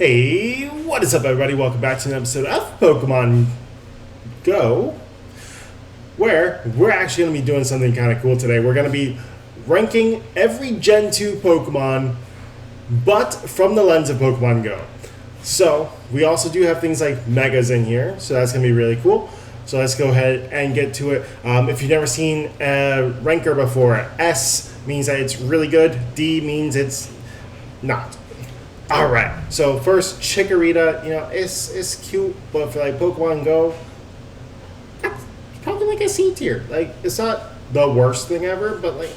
Hey, what is up, everybody? Welcome back to an episode of Pokemon Go, where we're actually going to be doing something kind of cool today. We're going to be ranking every Gen 2 Pokemon, but from the lens of Pokemon Go. So, we also do have things like Megas in here, so that's going to be really cool. So let's go ahead and get to it. If you've never seen a ranker before, S means that it's really good, D means it's not. All right, so first, Chikorita, it's cute, but for like Pokemon Go, it's probably like a C tier. Like, it's not the worst thing ever, but like,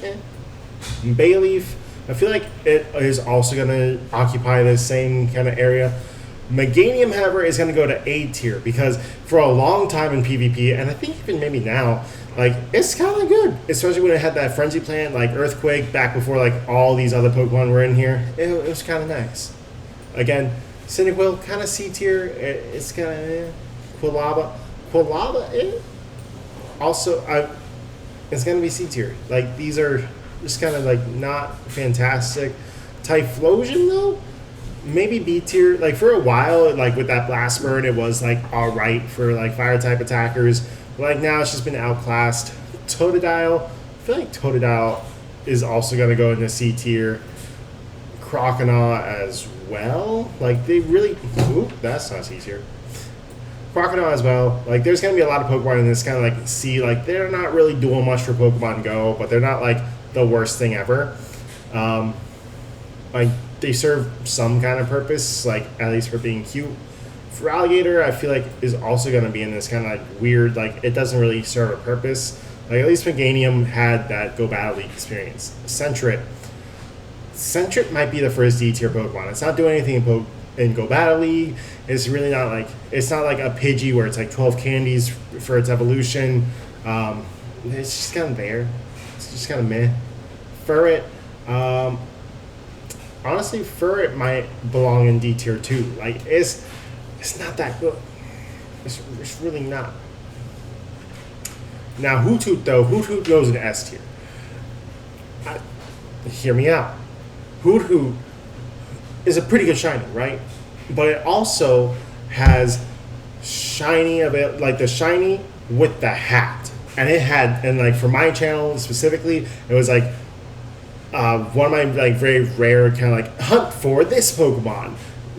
Bayleaf, I feel like it is also going to occupy the same kind of area. Meganium, however, is going to go to A tier because for a long time in PvP, and I think even maybe now, like, it's kind of good, especially when it had that Frenzy Plant, like Earthquake, back before like all these other Pokemon were in here. It was kind of nice. Again, Cyndaquil, kind of C tier. It's kind of Quilava. Also, it's going to be C tier. Like, these are just kind of like not fantastic. Typhlosion, though, maybe B tier. Like, for a while, like with that Blast Burn, it was like alright for like fire type attackers. But like now, it's just been outclassed. Totodile, I feel like Totodile is also going to go into C tier. Croconaw as well. Like, they really... Ooh, that's not C tier. Croconaw as well. Like, there's going to be a lot of Pokemon in this kind of, like, C. Like, they're not really doing much for Pokemon Go, but they're not, like, the worst thing ever. Like, they serve some kind of purpose, like, at least for being cute. For Alligator, I feel like is also going to be in this kind of, like, weird, like, it doesn't really serve a purpose. Like, at least Meganium had that Go Battle League experience. Sentret might be the first D tier Pokemon. It's not doing anything in Go Battle League. It's really not like, it's not like a Pidgey where it's like 12 candies for its evolution. It's just kind of there. It's just kind of meh. Furret, honestly, Furret might belong in D tier too. Like, it's not that good. It's really not. Now Hoothoot though, Hoothoot goes in S tier. Hear me out. Hoothoot is a pretty good shiny, right? But it also has shiny of it, like the shiny with the hat. And it had, and like for my channel specifically, it was like one of my like very rare kind of like hunt for this Pokemon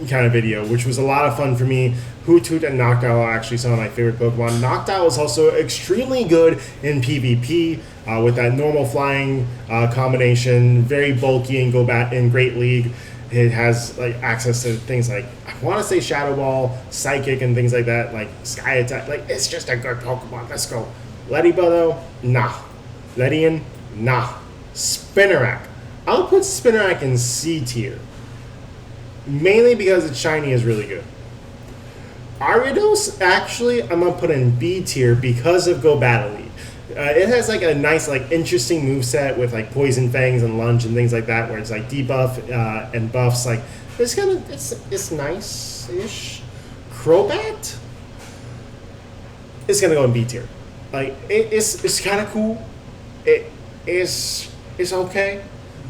kind of video, which was a lot of fun for me. Hoothoot and Noctowl are actually some of my favorite Pokemon. Noctowl is also extremely good in PvP with that normal flying combination, very bulky and in Great League. It has like access to things like, I want to say Shadow Ball, Psychic, and things like that, like Sky Attack. Like, it's just a good Pokemon. Let's go. Lediba though, nah. Ledian, nah. Spinarak, I'll put Spinarak in C tier, mainly because its shiny is really good. Ariados, actually, I'm going to put in B tier because of Go Battle League. It has like a nice, like, interesting moveset with like Poison Fangs and Lunge and things like that, where it's like debuff and buffs. Like, it's kind of, it's nice-ish. Crobat is going to go in B tier. Like, it's kind of cool. It's okay,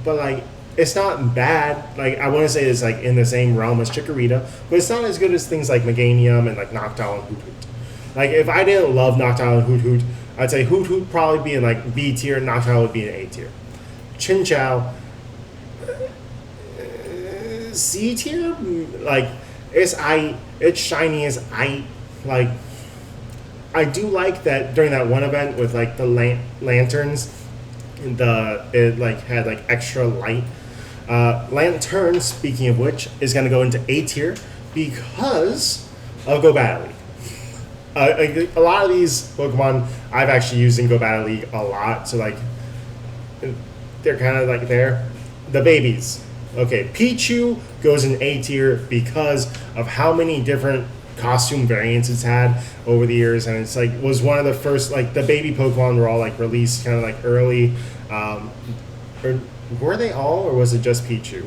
but like, it's not bad. Like, I want to say it's like in the same realm as Chikorita, but it's not as good as things like Meganium and like Noctowl and Hoothoot. Like, if I didn't love Noctowl and Hoothoot, I'd say Hoothoot probably be in like B tier, Noctowl would be in A tier. Chinchou, C tier. Like, it's shiny as like, I do like that during that one event with like the lanterns. It like had like extra light. Lantern, speaking of which, is going to go into A tier because of Go Battle League. A lot of these Pokemon I've actually used in Go Battle League a lot, so like they're kind of like there. The babies. Okay, Pichu goes in A tier because of how many different costume variants it's had over the years, and it's like was one of the first, like, the baby Pokemon were all like released kind of like early. Or were they all, or was it just Pichu?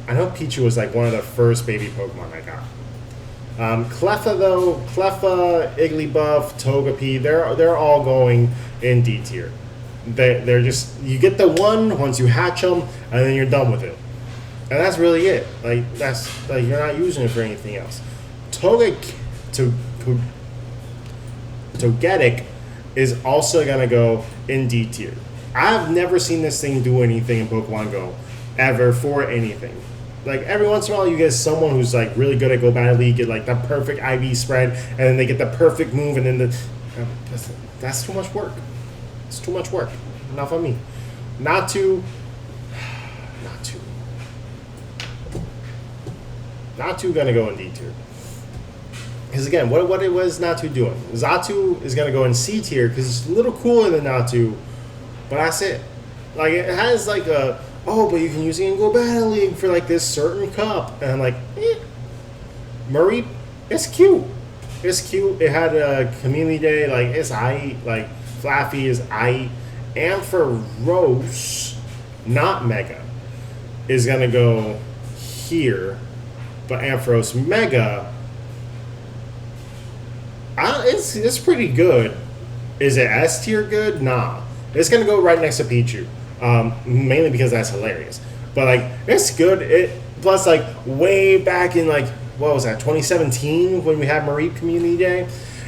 I know Pichu was like one of the first baby Pokemon I got. Cleffa though, Igglybuff, Togepi, they're all going in D tier. They're just, you get the one once you hatch them, and then you're done with it. And that's really it. Like that's like you're not using it for anything else. Togetic to Togetic is also gonna go in D tier. I've never seen this thing do anything in Pokemon Go ever for anything. Like every once in a while you get someone who's like really good at Go Battle League, get like the perfect IV spread, and then they get the perfect move, and then that's too much work. It's too much work. Enough on me. Not too gonna go in D tier. Because again, what it was Natu doing? Xatu is gonna go in C tier because it's a little cooler than Natu, but that's it. Like it has like a but you can use it in Go Battle League for like this certain cup, and I'm like, Mareep, it's cute. It's cute. It had a community day, like it's like Flaffy is Ampharos, not Mega, is gonna go here, but Ampharos Mega, it's pretty good. Is it S tier good? Nah, it's gonna go right next to Pichu, mainly because that's hilarious. But like, it's good. It plus like way back in like what was that 2017 when we had Mareep Community Day,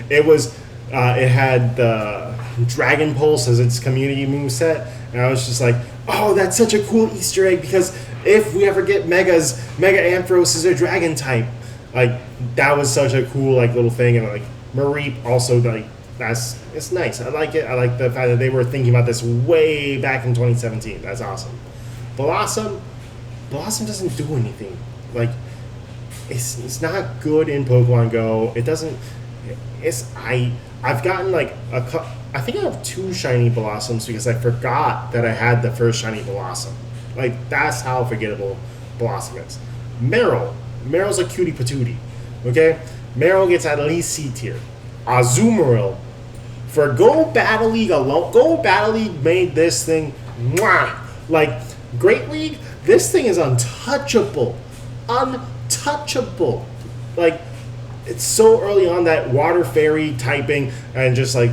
it was it had the Dragon Pulse as its community moveset, and I was just like, oh, that's such a cool Easter egg because if we ever get Mega Ampharos is a Dragon type. Like that was such a cool like little thing, and like Mareep also like it's nice. I like it. I like the fact that they were thinking about this way back in 2017. That's awesome. Blossom doesn't do anything. Like it's not good in Pokemon Go. It doesn't. I've gotten like I think I have 2 shiny Blossoms because I forgot that I had the first shiny Blossom. Like that's how forgettable Blossom is. Meryl's a cutie patootie. Okay? Meryl gets at least C tier. Azumarill, for Go Battle League alone, Go Battle League made this thing, mwah! Like, Great League, this thing is untouchable. Untouchable. Like, it's so early on that Water Fairy typing and just like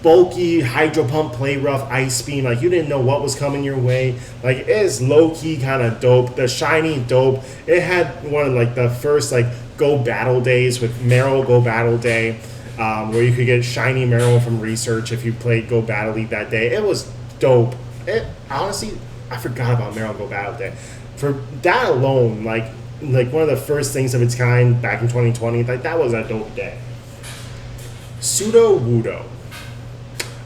bulky Hydro Pump, Play Rough, Ice Beam, like you didn't know what was coming your way. Like it is low-key kind of dope. The shiny dope. It had one of like the first like Go Battle days with Meryl Go Battle Day, where you could get shiny Meryl from research if you played Go Battle League that day. It was dope. It honestly, I forgot about Meryl Go Battle Day. For that alone, like one of the first things of its kind back in 2020, like that was a dope day. Pseudo Wudo.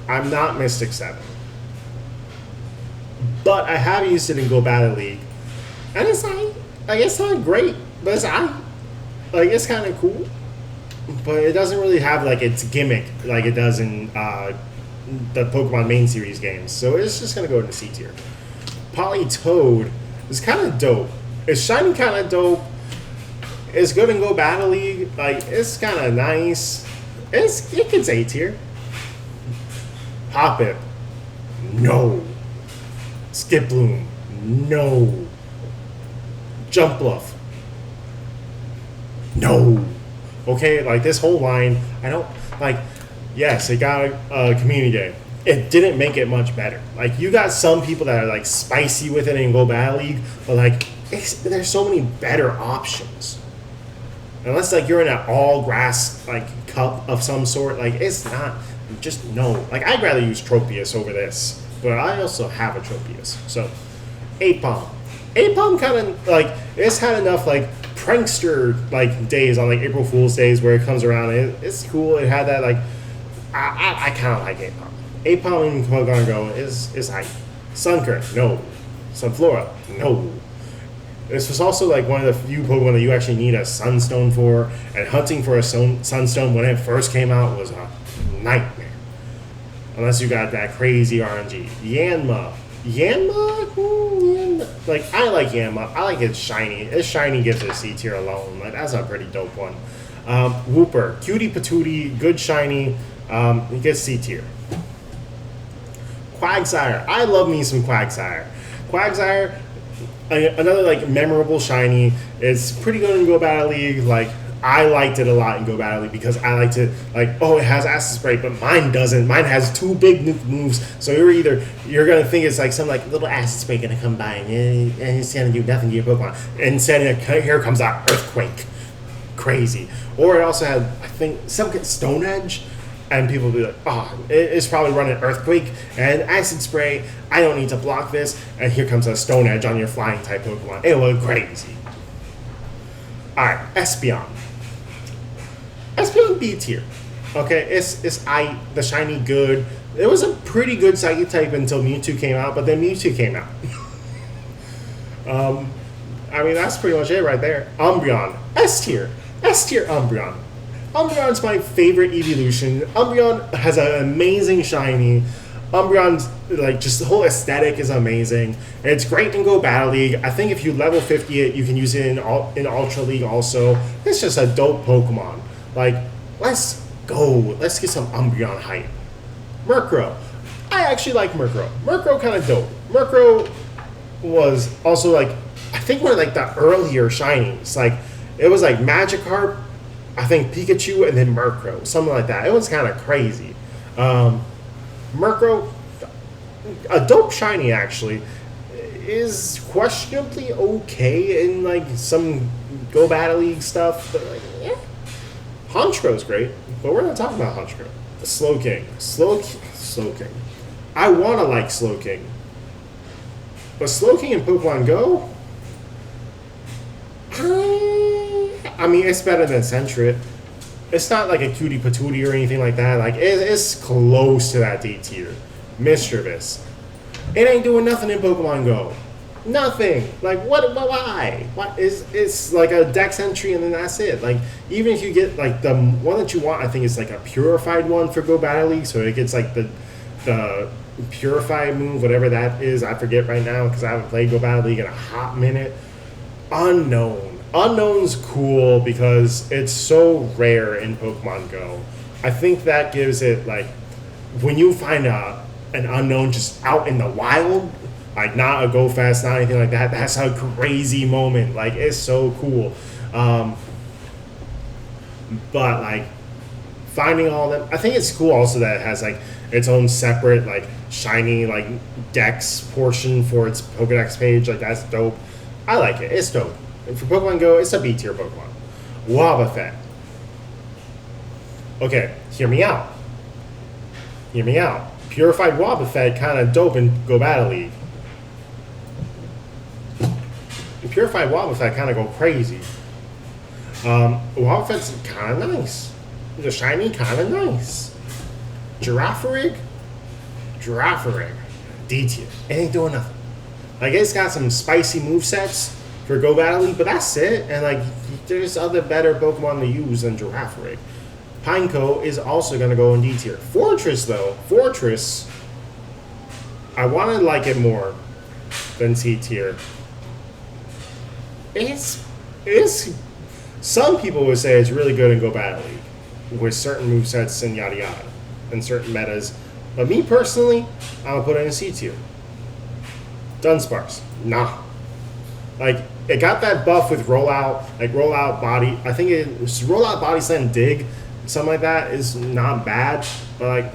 I'm not Mystic 7. But I have used it in Go Battle League. And it's like it's not great, but it's like it's kind of cool. But it doesn't really have like its gimmick like it does in the Pokemon main series games. So it's just gonna go into C tier. Politoed is kind of dope. It's shiny, kind of dope. It's good in Go Battle League. Like it's kind of nice. It gets A tier. Hoppip, no. Skip Bloom, no. Jump Bluff, no. Okay, like this whole line, I don't like. Yes, it got a community day. It didn't make it much better. Like you got some people that are like spicy with it in Go Battle League, but like there's so many better options. Unless like you're in an all grass like cup of some sort, like it's not. Just no. Like I'd rather use Tropius over this, but I also have a Tropius. So, Apom kind of like it's had enough like prankster like days on like April Fool's days where it comes around. It's cool. It had that like I kind of like Apom. Apom in Pokemon Go is hype. Sunkern, no. Sunflora, no. This was also like one of the few Pokemon that you actually need a Sunstone for, and hunting for a Sunstone when it first came out was a nightmare. Unless you got that crazy RNG. Yanma. Like, I like Yanma. I like its shiny. Its shiny gives it a C tier alone. Like, that's a pretty dope one. Wooper. Cutie patootie. Good shiny. It gets C tier. Quagsire. I love me some Quagsire. Quagsire, another, like, memorable shiny. It's pretty good in Go Battle League. Like, I liked it a lot in Go Battle League because I like to oh, it has acid spray, but mine doesn't. Mine has two big nuke moves, so you're gonna think it's like some little acid spray gonna come by and it's gonna do nothing to your Pokemon. Instead, here comes that earthquake, crazy. Or it also had, I think, some Stone Edge, and people will be like, oh, it's probably running earthquake and acid spray. I don't need to block this, and here comes a Stone Edge on your flying type Pokemon. It was crazy. All right, Espeon. Espeon B tier. Okay, it's the shiny good. It was a pretty good psychic type until Mewtwo came out, but then Mewtwo came out. I mean, that's pretty much it right there. Umbreon. S tier. S tier Umbreon. Umbreon's my favorite evolution. Umbreon has an amazing shiny. Umbreon's just the whole aesthetic is amazing. It's great in Go Battle League. I think if you level 50 it, you can use it in Ultra League also. It's just a dope Pokemon. Let's go. Let's get some Umbreon hype. Murkrow. I actually like Murkrow. Murkrow kind of dope. Murkrow was also I think one of the earlier shinies. It was Magikarp, I think Pikachu, and then Murkrow. Something like that. It was kind of crazy. Murkrow, a dope shiny actually, is questionably okay in some Go Battle League stuff, but yeah. Honchkro's great, but we're not talking about Honchkrow. Slowking. Slowking. I want to like Slowking. But Slowking in Pokemon Go? I mean, it's better than Sentret. It's not like a cutie patootie or anything like that. It's close to that D tier. Mischievous. It ain't doing nothing in Pokemon Go. Nothing. What? Why? It's a Dex entry and then that's it. Even if you get the one that you want, I think it's a purified one for Go Battle League, so it gets the purified move, whatever that is. I forget right now because I haven't played Go Battle League in a hot minute. Unknown. Unknown's cool because it's so rare in Pokemon Go. I think that gives it when you find an unknown just out in the wild. Not a Go Fest, not anything like that. That's a crazy moment. It's so cool. But finding all of them, I think it's cool also that it has its own separate shiny Dex portion for its Pokedex page. That's dope. I like it. It's dope. And for Pokemon Go, it's a B tier Pokemon. Wobbuffet. Okay, hear me out. Hear me out. Purified Wobbuffet kind of dope in Go Battle League. Purified Wobbuffet kind of go crazy. Wobbuffet's kind of nice. The shiny kind of nice. Girafarig. D tier. It ain't doing nothing. It's got some spicy movesets for Go Battle League, but that's it. And there's other better Pokemon to use than Girafarig. Pineco is also going to go in D tier. Fortress though. Fortress, I want to like it more than C tier. It's some people would say it's really good in Go Battle League with certain movesets and yada yada and certain metas. But me personally, I'm gonna put it in C tier. Dunsparce, nah. It got that buff with rollout, rollout body. I think it was rollout body slam dig, something like that is not bad. But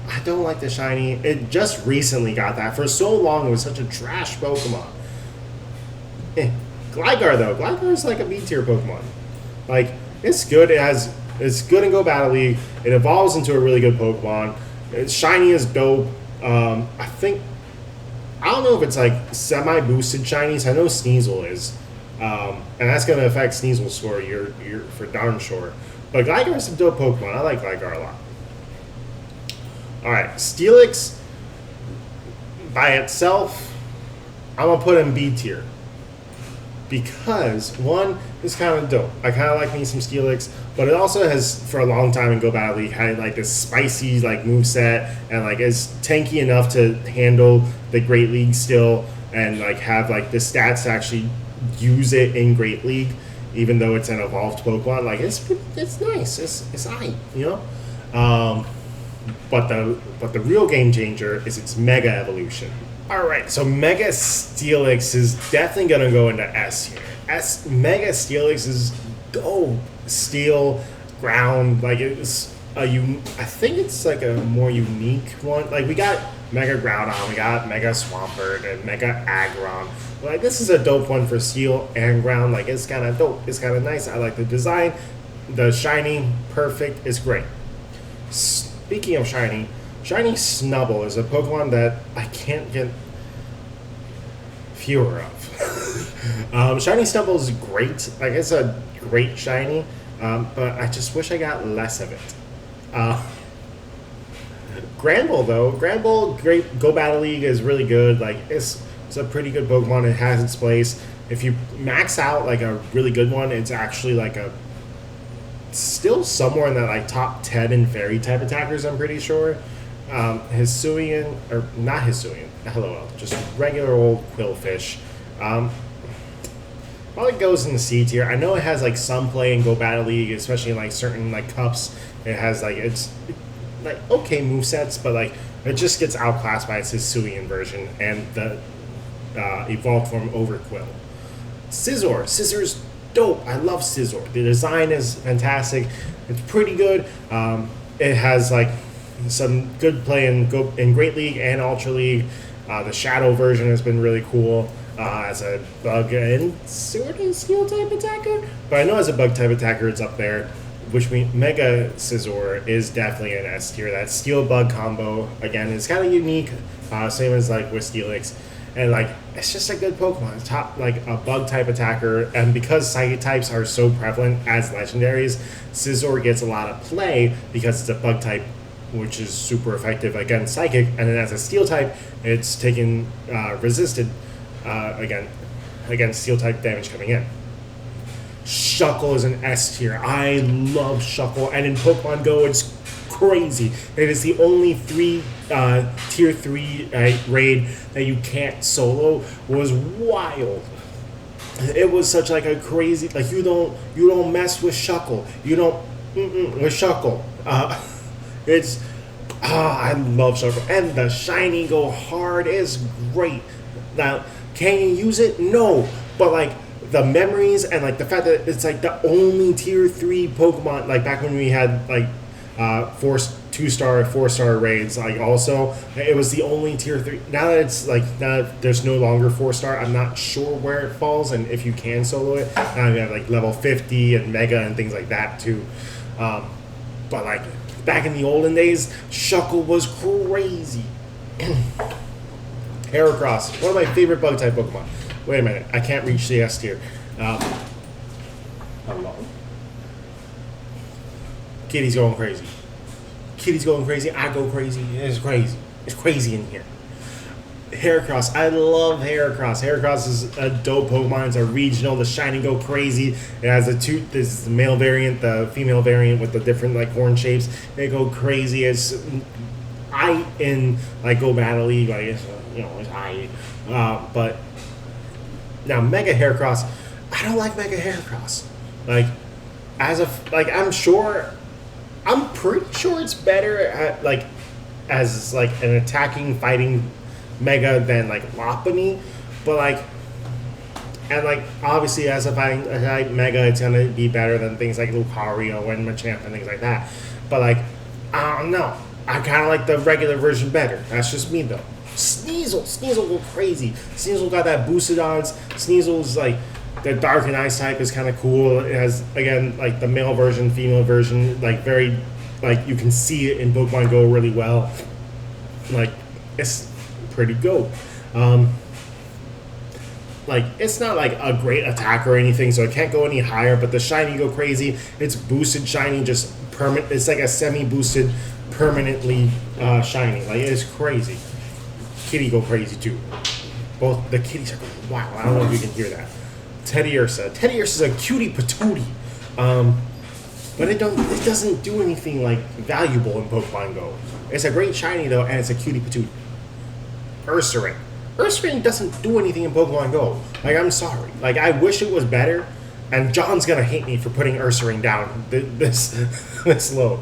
I don't like the shiny. It just recently got that. For so long, it was such a trash Pokemon. Gligar though, Gligar is a B tier Pokemon. It's good. It's good in Go Battle League. It evolves into a really good Pokemon. Its shiny is dope. I don't know if it's semi boosted shinies. I know Sneasel is, and that's gonna affect Sneasel's score. You're for darn sure. But Gligar is a dope Pokemon. I like Gligar a lot. All right, Steelix by itself, I'm gonna put in B tier. Because one, it's kind of dope. I kind of like me some Steelix, but it also has for a long time in Go Battle League had this spicy moveset and it's tanky enough to handle the Great League still and have the stats to actually use it in Great League, even though it's an evolved Pokemon. It's nice. It's aight, you know. But the real game changer is its Mega Evolution. Alright, so Mega Steelix is definitely going to go into S here. Mega Steelix is dope. Steel, ground, like it's I think it's like a more unique one. Like we got Mega Groudon, we got Mega Swampert, and Mega Aggron. Like this is a dope one for steel and ground. Like it's kind of dope. It's kind of nice. I like the design. The shiny, perfect. It's great. Speaking of shiny, Shiny Snubble is a Pokemon that I can't get fewer of. Shiny Snubble is great. Like it's a great shiny, but I just wish I got less of it. Granbull though, Granbull, great. Go Battle League is really good. Like it's a pretty good Pokemon. It has its place. If you max out like a really good one, it's actually like a still somewhere in that like top 10 in fairy type attackers. I'm pretty sure. Hisuian or not Hisuian. Hello, just regular old Quillfish. Probably goes in the C tier. I know it has like some play in Go Battle League, especially in like certain like cups. It has like it's like okay movesets, but like it just gets outclassed by its Hisuian version and the evolved form Overquill. Scissor's dope. I love Scizor. The design is fantastic. It's pretty good. It has like some good play in Great League and Ultra League. The Shadow version has been really cool as a bug and sword and steel type attacker. But I know as a bug type attacker, it's up there. Which means Mega Scizor is definitely an S tier. That steel bug combo again is kind of unique, same as like with Steelix, and like it's just a good Pokemon. It's top like a bug type attacker, and because Psychic types are so prevalent as legendaries, Scizor gets a lot of play because it's a bug type, which is super effective against Psychic, and then as a Steel type, it's taken resisted against Steel type damage coming in. Shuckle is an S tier. I love Shuckle, and in Pokemon Go, it's crazy. It is the only tier 3 raid that you can't solo. Was wild. It was such like a crazy like you don't mess with Shuckle. You don't with Shuckle. I love Shuckle, and the shiny go hard is great. Now, can you use it? No, but like the memories and like the fact that it's like the only tier 3 Pokemon, like back when we had like 2-star, 4-star raids, like also it was the only tier 3. Now that there's no longer 4-star, I'm not sure where it falls and if you can solo it. Now you have like level 50 and Mega and things like that too. But like back in the olden days, Shuckle was crazy. Heracross, one of my favorite bug type Pokemon. Wait a minute, I can't reach the S tier. Hello? Kitty's going crazy. Kitty's going crazy. I go crazy. It's crazy. It's crazy in here. Heracross. I love Heracross. Heracross is a dope Pokemon. It's a regional. The shiny go crazy. It has this is the male variant, the female variant with the different like horn shapes. They go crazy. It's in like Go Battle League. Like it's but now Mega Heracross. I don't like Mega Heracross. Like I'm pretty sure it's better at like as like an attacking fighting Mega than like Lopunny, but like and like obviously as a fighting Mega, it's gonna be better than things like Lucario and Machamp and things like that. But like I don't know, I kind of like the regular version better. That's just me though. Sneasel go crazy. Sneasel got that boosted odds. Sneasel's like the Dark and Ice type is kind of cool. It has again like the male version, female version, like very like you can see it in Pokemon Go really well. Like it's pretty dope. Like it's not like a great attack or anything, so it can't go any higher. But the shiny go crazy. It's boosted shiny, just permanent. It's like a semi-boosted, permanently shiny. Like it's crazy. Kitty go crazy too. Both the kitties are going wow. I don't know if you can hear that. Teddiursa. Teddiursa is a cutie patootie. But it doesn't do anything like valuable in Pokemon Go. It's a great shiny though, and it's a cutie patootie. Ursaring. Ursaring doesn't do anything in Pokemon Go. Like I'm sorry. Like I wish it was better, and John's gonna hate me for putting Ursaring down this low.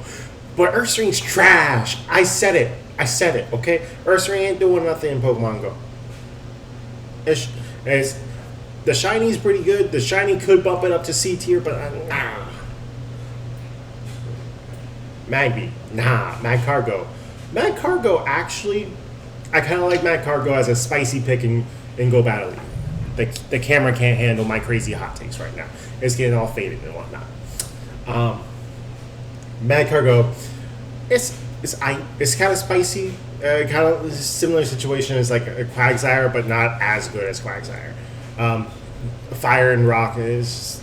But Ursaring's trash. I said it. Okay? Ursaring ain't doing nothing in Pokemon Go. The Shiny's pretty good. The Shiny could bump it up to C tier, but nah. Magby, nah. Magcargo, actually, I kind of like Magcargo as a spicy pick in Go Battle League. The camera can't handle my crazy hot takes right now. It's getting all faded and whatnot. Magcargo, it's kind of spicy. Kind of similar situation as like a Quagsire, but not as good as Quagsire. Fire and Rock is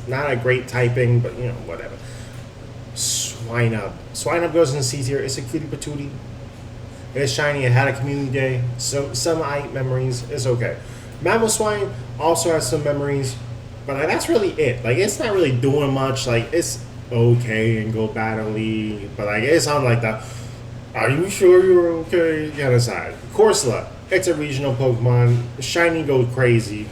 not a great typing, but you know, whatever. Swinub goes in C tier. It's a cutie patootie. It's shiny. It had a community day. So some memories. It's okay. Mamoswine also has some memories, but like, that's really it. Like, it's not really doing much. Like, it's okay and Go Battle League, but like, it's on like the "Are you sure you're okay?" kind of side. Corsola, it's a regional Pokemon. Shiny goes crazy.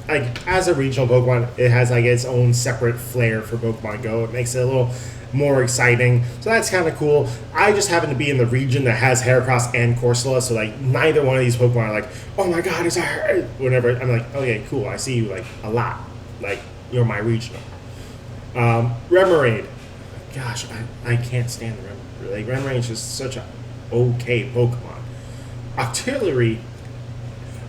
Like, as a regional Pokemon, it has like its own separate flair for Pokemon Go. It makes it a little more exciting, so that's kind of cool. I just happen to be in the region that has Heracross and Corsola, so like neither one of these Pokemon are like, "Oh my god, it's a..." Whenever I'm like, "Okay, cool, I see you like a lot. Like, you're my regional." Remoraid, gosh, I can't stand the Remoraid. Like, Remoraid is just such a okay Pokemon. Octillery,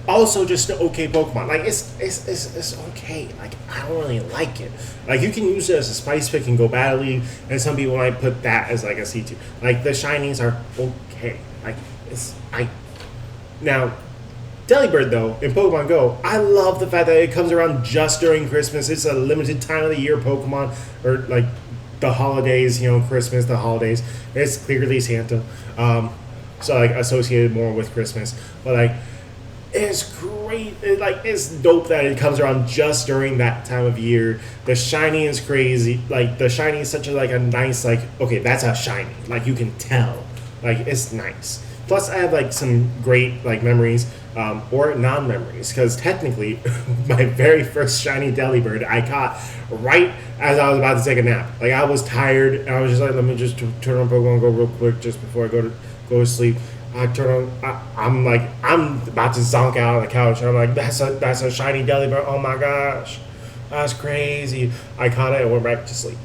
also just an okay Pokemon. Like, it's okay. Like, I don't really like it. Like, you can use it as a spice pick and Go Battle League, and some people might put that as like a C2. Like, the shinies are okay. Like, now, Delibird, though, in Pokemon Go, I love the fact that it comes around just during Christmas. It's a limited time of the year Pokemon, or like the holidays, you know, Christmas, the holidays. It's clearly Santa. So like associated more with Christmas. But like, it's great. It's dope that it comes around just during that time of year. The shiny is crazy. Like, the shiny is such a nice, like, okay, that's a shiny. Like, you can tell. Like, it's nice. Plus, I have like some great like memories, or non-memories, because technically, my very first shiny Delibird I caught right as I was about to take a nap. Like, I was tired, and I was just like, let me just turn on Pokemon Go real quick just before I go to sleep. I turn on. I'm about to zonk out on the couch, and I'm like, that's a shiny Delibird. Oh my gosh, that's crazy. I caught it and went right to sleep.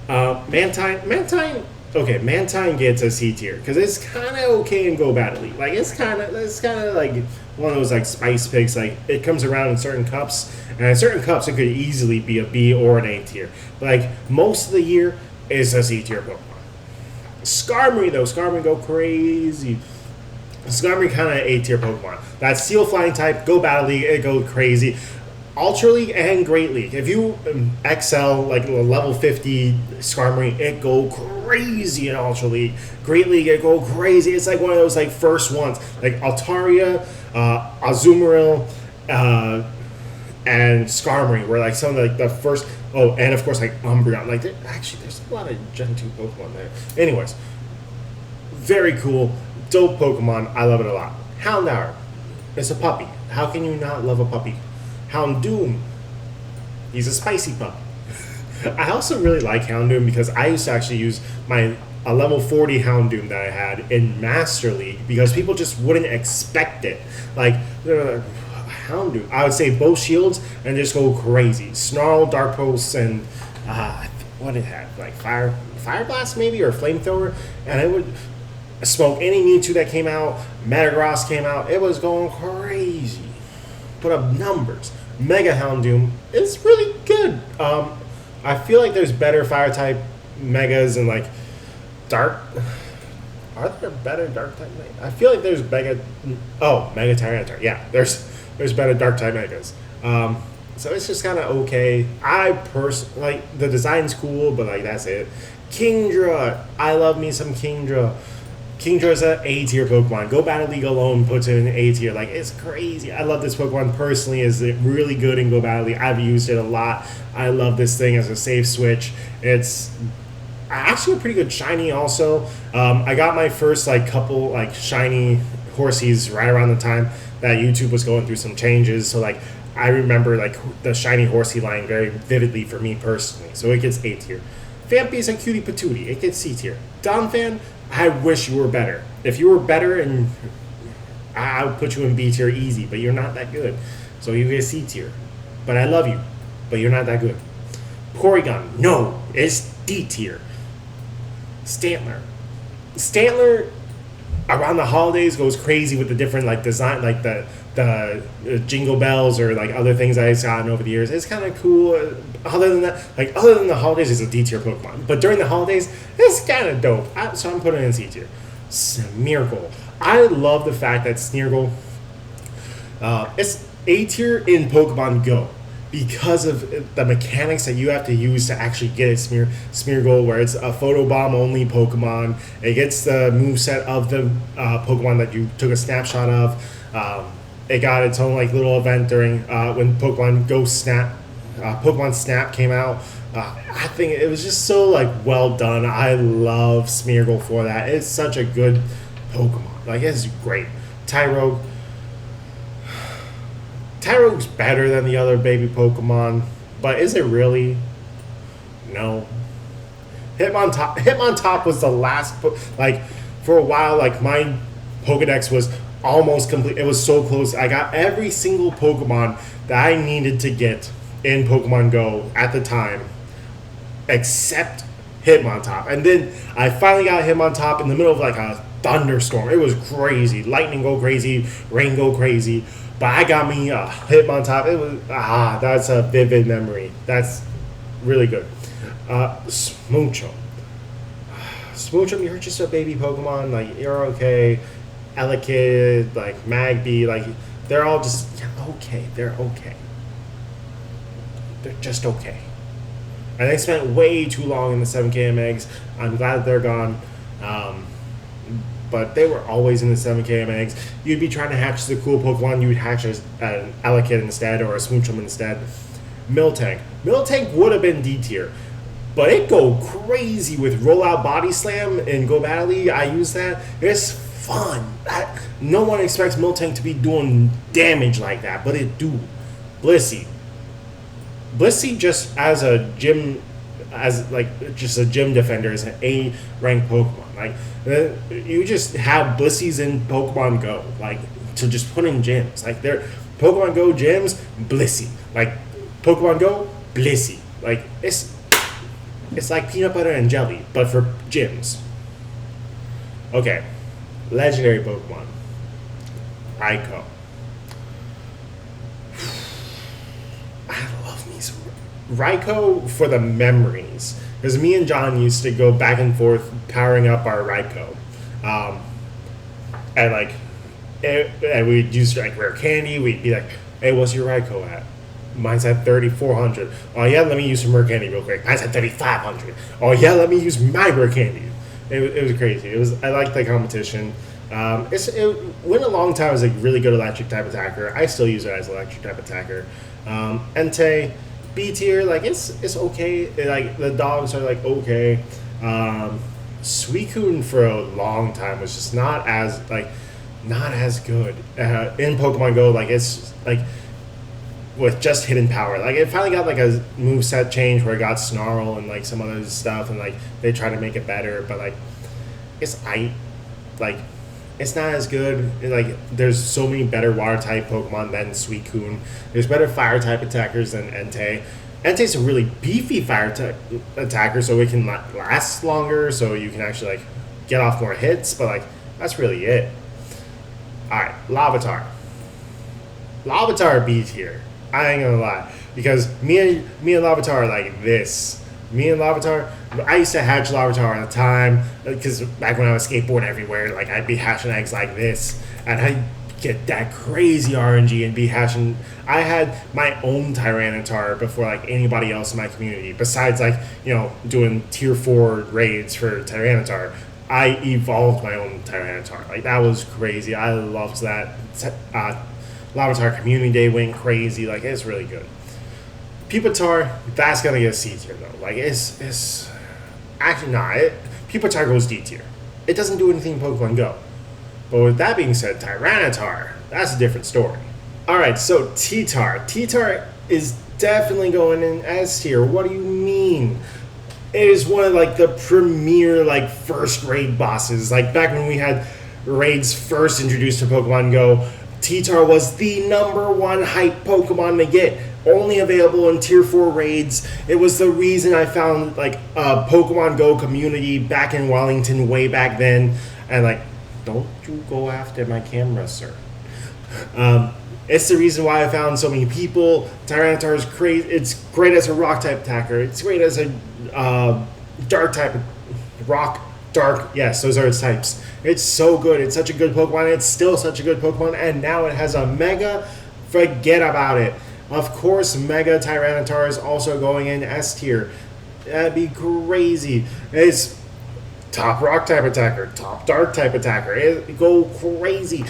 Mantine. Okay, Mantine gets a C tier because it's kind of okay in Go Battle League. Like, it's kind of like one of those like spice picks. Like, it comes around in certain cups, and in certain cups it could easily be a B or an A tier. But like, most of the year is a C tier Pokemon. Skarmory, though, Skarmory go crazy. Skarmory kind of A tier Pokemon. That Steel Flying type, Go Battle League, it go crazy. Ultra League and Great League. If you excel like level 50 Skarmory, it go crazy in Ultra League. Great League, it go crazy. It's like one of those like first ones, like Altaria, Azumarill, and Skarmory were like some of like the first. Oh, and of course like Umbreon. Like, there's a lot of Gen 2 Pokemon there. Anyways, very cool, dope Pokemon. I love it a lot. Houndour, it's a puppy. How can you not love a puppy? Houndoom, he's a spicy puppy. I also really like Houndoom because I used to actually use a level 40 Houndoom that I had in Master League because people just wouldn't expect it. Like, they're like, Houndoom. I would say both shields and just go crazy. Snarl, Dark Pulse, and what it had, like Fire Blast maybe, or Flamethrower, and it would smoke any Mewtwo that came out. Metagross came out. It was going crazy. Put up numbers. Mega Houndoom is really good. I feel like there's better fire type megas and like dark. Are there better dark type megas? I feel like there's Mega Tyranitar. Yeah, there's better dark type megas. So it's just kind of okay. I personally like the design's cool, but like that's it. Kingdra, I love me some Kingdra. Kingdra is an A tier Pokemon. Go Battle League alone puts it in A tier. Like, it's crazy. I love this Pokemon personally. Is it really good in Go Battle League? I've used it a lot. I love this thing as a safe switch. It's actually a pretty good shiny also. I got my first like couple like shiny Horsies right around the time that YouTube was going through some changes. So like, I remember like the shiny Horsey line very vividly for me personally. So it gets A tier. Vampy is a cutie patootie. It gets C tier. Donphan, I wish you were better. If you were better, and I would put you in B tier easy, but you're not that good. So you get C tier. But I love you, but you're not that good. Porygon, no, it's D tier. Stantler around the holidays goes crazy with the different like design, like the jingle bells or like other things I've gotten over the years. It's kind of cool. Other than that, like other than the holidays, it's a D tier Pokemon. But during the holidays, it's kind of dope. So I'm putting it in C tier. Smeargle. I love the fact that Smeargle, it's A tier in Pokemon Go because of the mechanics that you have to use to actually get a Smeargle, where it's a photobomb only Pokemon. It gets the moveset of the Pokemon that you took a snapshot of. It got its own like little event during when Pokemon Go Snap, Pokemon Snap came out. I think it was just so like well done. I love Smeargle for that. It's such a good Pokemon. Like it's great. Tyrogue's better than the other baby Pokemon, but is it really? No. Hitmontop was the last, like, for a while, like, my Pokedex was almost complete. It was so close. I got every single Pokemon that I needed to get in Pokemon Go at the time, except Hitmontop. And then I finally got Hitmontop in the middle of, like, a thunderstorm. It was crazy. Lightning go crazy, rain go crazy. But I got me a Hitmontop. It was that's a vivid memory. That's really good. Smoochum, you're just a baby Pokemon. Like you're okay. Elekid, like Magby, like they're all just okay. They're okay. They're just okay. And they spent way too long in the 7KM eggs. I'm glad that they're gone. But they were always in the 7KM eggs. You'd be trying to hatch the cool Pokemon, you would hatch an Elekid instead or a Smoochum instead. Miltank would have been D tier, but it go crazy with Rollout Body Slam and Go Battle League. I use that. It's fun. No one expects Miltank to be doing damage like that, but it do. Blissey just as a gym, as like just a gym defender is an A ranked Pokemon. Like you just have Blisseys in Pokemon Go, like to just put in gyms. Like they're Pokemon Go gyms, Blissey. Like Pokemon Go, Blissey. Like it's like peanut butter and jelly, but for gyms. Okay, legendary Pokemon, Raikou. I love me some Raikou for the memories. Because me and John used to go back and forth powering up our Raikou. And we'd use like rare candy. We'd be like, hey, what's your Raikou at? Mine's at 3,400. Oh, yeah, let me use some rare candy real quick. Mine's at 3,500. Oh, yeah, let me use my rare candy. It was crazy. I liked the competition. It went a long time as a really good electric type attacker. I still use it as electric type attacker. Entei, B tier, like it's okay. Like the dogs are like okay. Suicune for a long time was just not as good in Pokemon Go. Like it's like with just hidden power. Like it finally got like a moveset change where it got Snarl and like some other stuff, and like they try to make it better, but like it's it's not as good. Like there's so many better water type Pokemon than Suicune. There's better fire type attackers than Entei. Entei's a really beefy fire type attacker, so it can last longer. So you can actually like get off more hits. But like that's really it. All right, Larvitar B tier. I ain't gonna lie, because me and Larvitar are like this. Me and Larvitar, I used to hatch Larvitar all the time, because back when I was skateboarding everywhere, like I'd be hatching eggs like this, and I'd get that crazy RNG and be hatching. I had my own Tyranitar before like anybody else in my community, besides like, you know, doing tier 4 raids for Tyranitar. I evolved my own Tyranitar. Like that was crazy. I loved that. Larvitar Community Day went crazy. Like it's really good. Pupitar, that's gonna get a C tier though. Like it's actually not. Pupitar goes D tier. It doesn't do anything in Pokemon Go. But with that being said, Tyranitar, that's a different story. All right, so T-Tar. T-Tar is definitely going in S tier. What do you mean? It is one of like the premier like first grade bosses. Like back when we had raids first introduced to Pokemon Go, T-Tar was the #1 hype Pokemon to get. Only available in Tier 4 raids. It was the reason I found like a Pokemon Go community back in Wellington way back then. And like, don't you go after my camera, sir. It's the reason why I found so many people. Tyranitar is great. It's great as a rock type attacker. It's great as a dark type. Rock, dark. Yes, those are its types. It's so good. It's such a good Pokemon. It's still such a good Pokemon. And now it has a Mega. Forget about it. Of course, Mega Tyranitar is also going in S tier. That'd be crazy. It's top rock type attacker, top dark type attacker. It go crazy.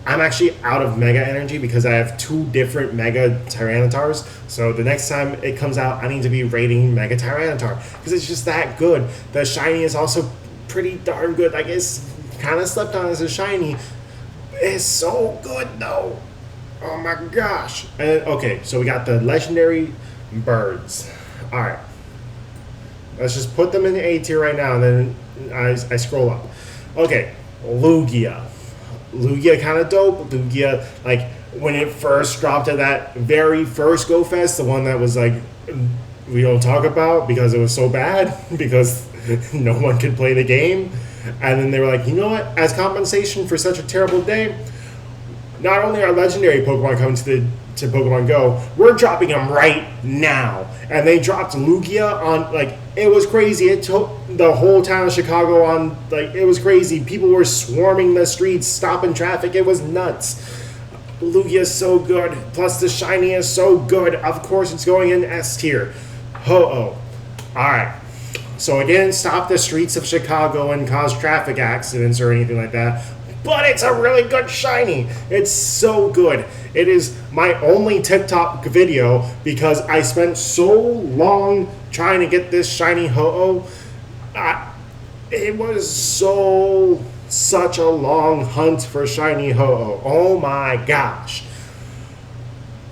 I'm actually out of Mega Energy because I have 2 different Mega Tyranitars. So the next time it comes out, I need to be rating Mega Tyranitar because it's just that good. The shiny is also pretty darn good. Like, it's kind of slept on as a shiny. It's so good though. Oh my gosh. And okay, so we got the legendary birds. All right. Let's just put them in the A tier right now, and then I scroll up. Okay, Lugia. Lugia kind of dope. Lugia, like, when it first dropped at that very first Go Fest, the one that was like, we don't talk about because it was so bad, because no one could play the game. And then they were like, you know what? As compensation for such a terrible day, not only are legendary Pokemon coming to Pokemon Go, we're dropping them right now. And they dropped Lugia on, like, it was crazy. It took the whole town of Chicago on, like, it was crazy. People were swarming the streets, stopping traffic. It was nuts. Lugia is so good. Plus the shiny is so good. Of course it's going in S tier. Ho-Oh. Alright. So it didn't stop the streets of Chicago and cause traffic accidents or anything like that. But it's a really good shiny. It's so good. It is my only TikTok video because I spent so long trying to get this shiny Ho-Oh. It was such a long hunt for shiny Ho-Oh. Oh my gosh.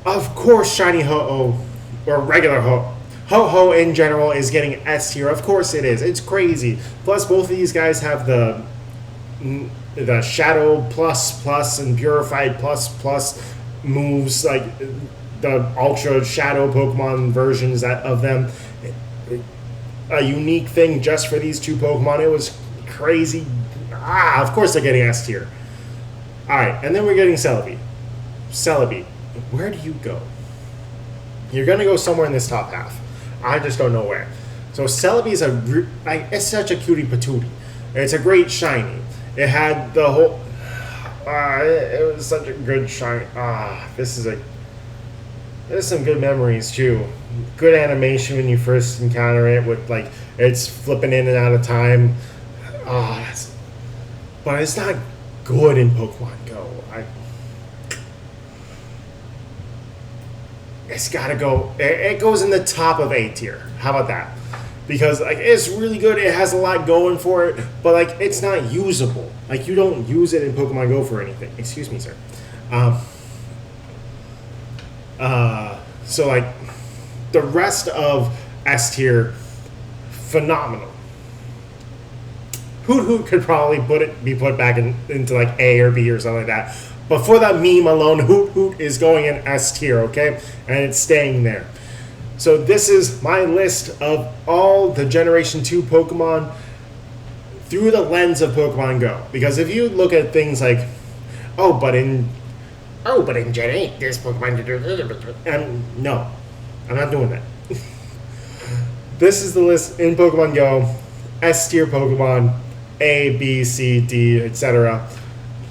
Of course shiny Ho-Oh, or regular Ho-Oh in general, is getting S tier. Of course it is. It's crazy. Plus both of these guys have the Shadow plus and Purified plus moves, like the Ultra Shadow Pokemon versions of them. A unique thing just for these 2 Pokemon. It was crazy. Of course they're getting S tier. Alright, and then we're getting Celebi. Celebi, where do you go? You're going to go somewhere in this top half. I just don't know where. So Celebi is it's such a cutie patootie. It's a great shiny. It had the whole... it was such a good shiny. There's some good memories too. Good animation when you first encounter it with, like, it's flipping in and out of time. But it's not good in Pokemon Go. It's gotta go. It goes in the top of A tier. How about that? Because, like, it's really good. It has a lot going for it, but, like, it's not usable. Like, you don't use it in Pokemon Go for anything. Excuse me, sir. So, like, the rest of S tier, phenomenal. Hoot could probably be put back into like A or B or something like that. But for that meme alone, Hoot is going in S tier, okay? And it's staying there. So this is my list of all the Generation 2 Pokemon through the lens of Pokemon Go. Because if you look at things like, but in Gen 8, there's Pokemon... And no, I'm not doing that. This is the list in Pokemon Go. S tier Pokemon, A, B, C, D, etc.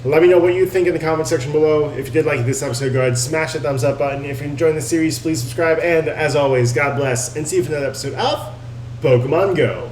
Let me know what you think in the comment section below. If you did like this episode, go ahead, smash the thumbs up button. If you're enjoying the series, please subscribe. And as always, God bless. And see you for another episode of Pokemon Go.